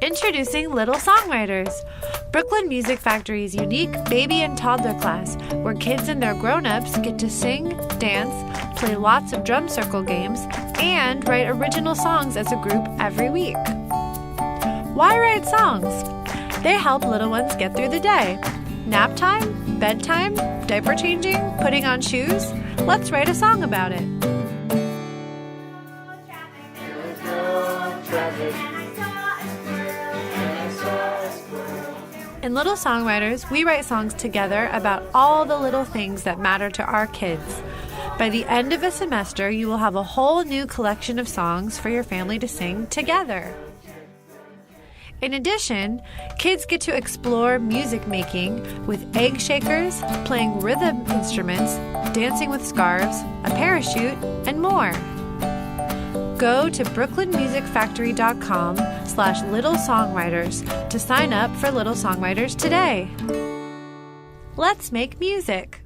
Introducing Little Songwriters, Brooklyn Music Factory's unique baby and toddler class where kids and their grown-ups get to sing, dance, play lots of drum circle games, and write original songs as a group every week. Why write songs? They help little ones get through the day. Nap time, bedtime, diaper changing, putting on shoes? Let's write a song about it. In Little Songwriters, we write songs together about all the little things that matter to our kids. By the end of a semester, you will have a whole new collection of songs for your family to sing together. In addition, kids get to explore music making with egg shakers, playing rhythm instruments, dancing with scarves, a parachute, and more. Go to brooklynmusicfactory.com/Little Songwriters to sign up for Little Songwriters today. Let's make music.